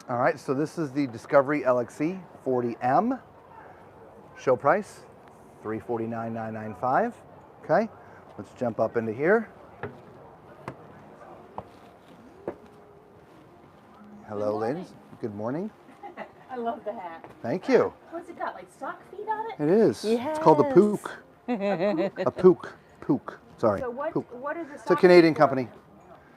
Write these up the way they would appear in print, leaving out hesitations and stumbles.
All right, so this is the Discovery LXE 40M. Show price, $349,995. Okay, let's jump up into here. Hello, ladies. Good morning. I love the hat. Thank you. What's it got, like sock feet on it? It is. Yes. It's called a Pook. A Pook. Pook. Sorry. So what is the It's a Canadian company.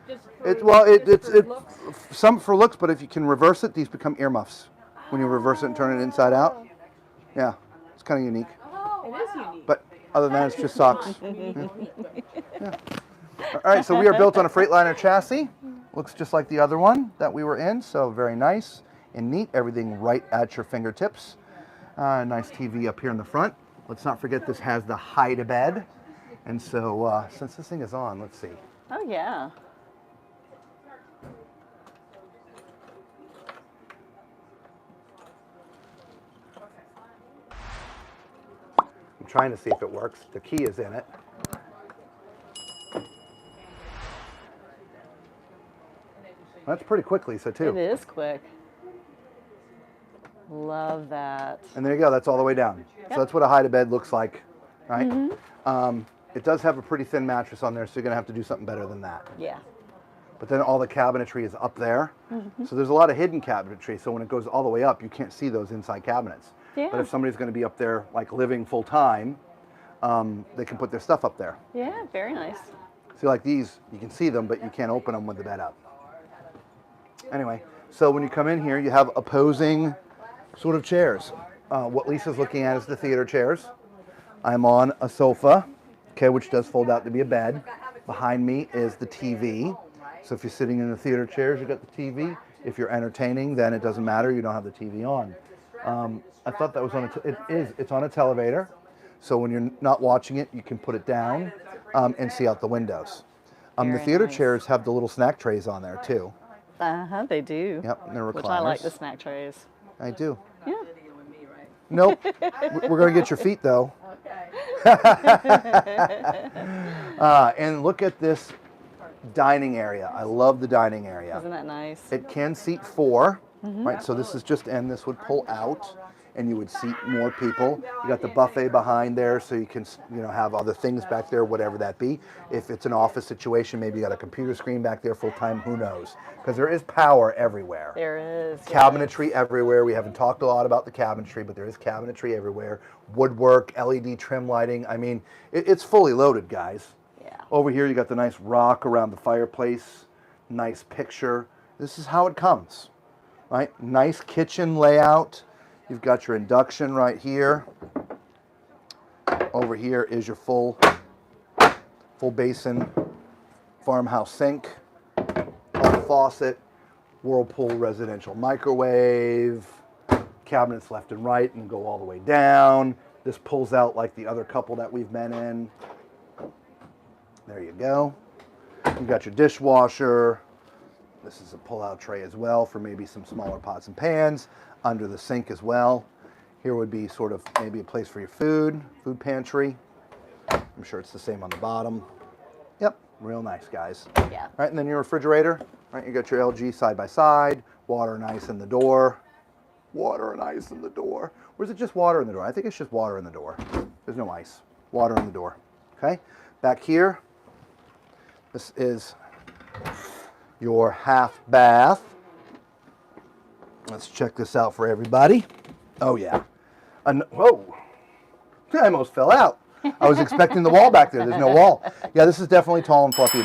Just for, It's looks? some for looks, but if you can reverse it, these become earmuffs when you reverse it and turn it inside out. Yeah, it's kind of unique. Oh, it is unique. But other than that, it's just socks. Yeah. All right, so we are built on a Freightliner chassis. Looks just like the other one that we were in, so very nice and neat. Everything right at your fingertips. Nice TV up here in the front. Let's not forget this has the hide-a-bed. And so since this thing is on, let's see. Oh, yeah. I'm trying to see if it works. The key is in it. That's pretty quick, Lisa, too. It is quick. Love that. And there you go. That's all the way down. Yep. So that's what a hide-a-bed looks like, right? It does have a pretty thin mattress on there, so you're going to have to do something better than that. Yeah. But then all the cabinetry is up there. So there's a lot of hidden cabinetry. So when it goes all the way up, you can't see those inside cabinets. Yeah. But if somebody's going to be up there, like living full time, they can put their stuff up there. Yeah, very nice. See, like these, you can see them, but you can't open them with the bed up. Anyway, so when you come in here, you have opposing sort of chairs. What Lisa's looking at is the theater chairs. I'm on a sofa, okay, which does fold out to be a bed. Behind me is the TV. So if you're sitting in the theater chairs, you got the TV. If you're entertaining, then it doesn't matter. You don't have the TV on. I thought that was on it's on a televator. So when you're not watching it, you can put it down and see out the windows. The theater chairs have the little snack trays on there too. They do. Yep, and they're recliners. Which I like the snack trays. I do. Yeah. Nope. We're going to get your feet though. And look at this dining area. I love the dining area. Isn't that nice? It can seat 4, right? So this is just, and this would pull out and you would seat more people. You got the buffet behind there, so you can, have other things back there, whatever that be. If it's an office situation, maybe you got a computer screen back there full time, who knows? Because there is power everywhere. There is. Cabinetry everywhere. We haven't talked a lot about the cabinetry, but there is cabinetry everywhere. Woodwork, LED trim lighting. I mean, it's fully loaded, guys. Yeah. Over here, you got the nice rock around the fireplace. Nice picture. This is how it comes, right? Nice kitchen layout. You've got your induction right here. Over here is your full basin farmhouse sink, faucet, Whirlpool residential microwave, cabinets left and right and go all the way down. This pulls out like the other couple that we've been in. There you go. You've got your dishwasher. This is a pull-out tray as well for maybe some smaller pots and pans. Under the sink as well. Here would be sort of maybe a place for your food pantry. I'm sure it's the same on the bottom. Yep, real nice, guys. Yeah. All right, and then your refrigerator. Right, you got your LG side by side. Water and ice in the door. Water and ice in the door. Or is it just water in the door? I think it's just water in the door. There's no ice. Water in the door. Okay. Back here, this is your half bath. Let's check this out for everybody. Oh yeah. Whoa. I almost fell out. I was expecting the wall back there. There's no wall. Yeah, this is definitely tall and fluffy.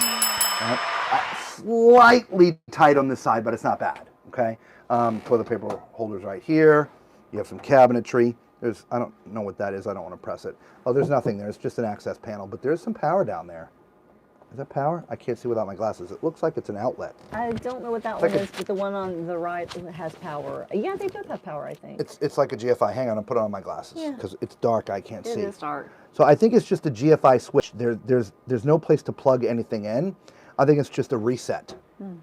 Slightly tight on this side, but it's not bad. Okay. Toilet paper holders right here. You have some cabinetry. I don't know what that is. I don't want to press it. Oh, there's nothing there. It's just an access panel, but there's some power down there. Is that power? I can't see without my glasses. It looks like it's an outlet. I don't know what that one is, but the one on the right has power. Yeah, they both have power, I think. It's like a GFI. Hang on, I'll put it on my glasses because it's dark. I can't see. It is dark. So I think it's just a GFI switch. There's no place to plug anything in. I think it's just a reset.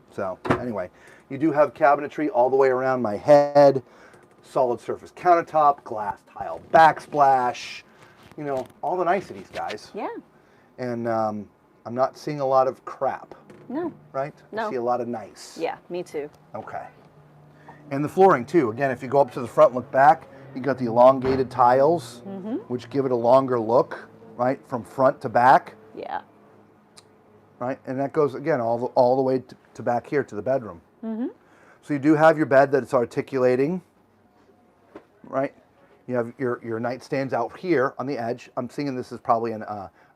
So anyway, you do have cabinetry all the way around my head. Solid surface countertop, glass tile backsplash. All the niceties, guys. Yeah. And I'm not seeing a lot of crap. No. Right? No. I see a lot of nice. Yeah, me too. Okay. And the flooring too. Again, if you go up to the front and look back, you got the elongated tiles, which give it a longer look, right, from front to back. Yeah. Right, and that goes again all the way to back here to the bedroom. So you do have your bed that's articulating, right? You have your nightstands out here on the edge. I'm thinking this is probably an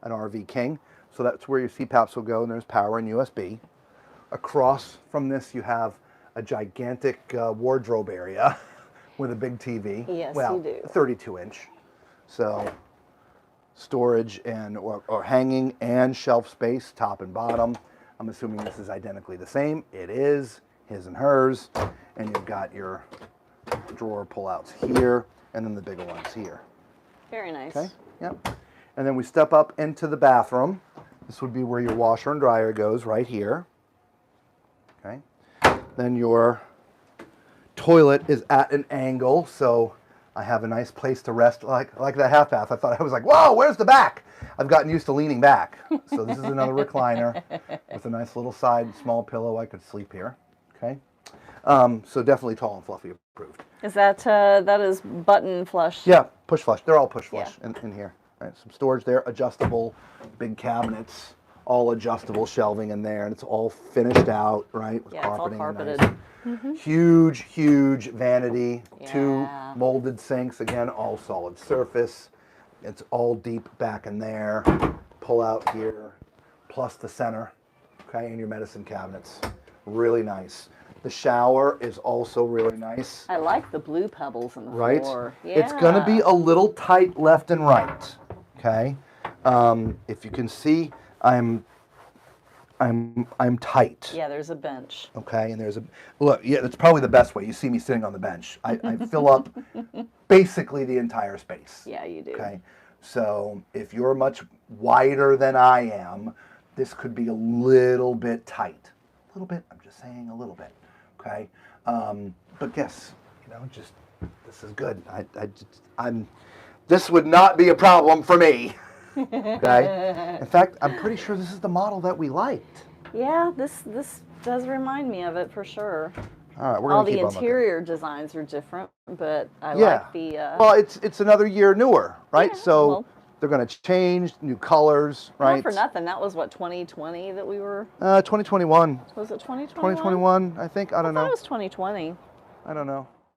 RV King, so that's where your CPAPs will go, and there's power and USB. Across from this, you have a gigantic wardrobe area with a big TV. Yes, well, you do. 32-inch. So storage and or hanging and shelf space, top and bottom. I'm assuming this is identically the same. It is, his and hers. And you've got your drawer pullouts here, and then the bigger ones here. Very nice. Okay, yep. And then we step up into the bathroom. This would be where your washer and dryer goes, right here. Okay. Then your toilet is at an angle, so I have a nice place to rest, like that half bath. I was like, whoa, where's the back? I've gotten used to leaning back. So this is another recliner with a nice little side small pillow. I could sleep here. Okay. So definitely tall and fluffy approved. Is that is button flush? Yeah, push flush. They're all push flush in here. All right, some storage there, adjustable, big cabinets, all adjustable shelving in there, and it's all finished out, right? With carpeting. It's all carpeted. Nice. Huge vanity, 2 molded sinks, again, all solid surface. It's all deep back in there. Pull out here, plus the center, okay, and your medicine cabinets. Really nice. The shower is also really nice. I like the blue pebbles in the right? floor. Yeah. It's going to be a little tight left and right, okay? If you can see, I'm tight. Yeah, there's a bench. Okay, and there's a look. Yeah, that's probably the best way. You see me sitting on the bench. I fill up basically the entire space. Yeah, you do. Okay, so if you're much wider than I am, this could be a little bit tight. A little bit. I'm just saying a little bit. Okay, but guess just this is good. This would not be a problem for me. Okay. In fact, I'm pretty sure this is the model that we liked. Yeah, this does remind me of it for sure. All right, we're all gonna keep the on looking. interior designs are different, but I like the. Well, it's another year newer, right? Yeah, so well, they're going to change, new colors, right? Not for nothing. That was what 2020 that we were. 2021. Was it 2021? 2021, I think. I don't know. It was 2020. I don't know.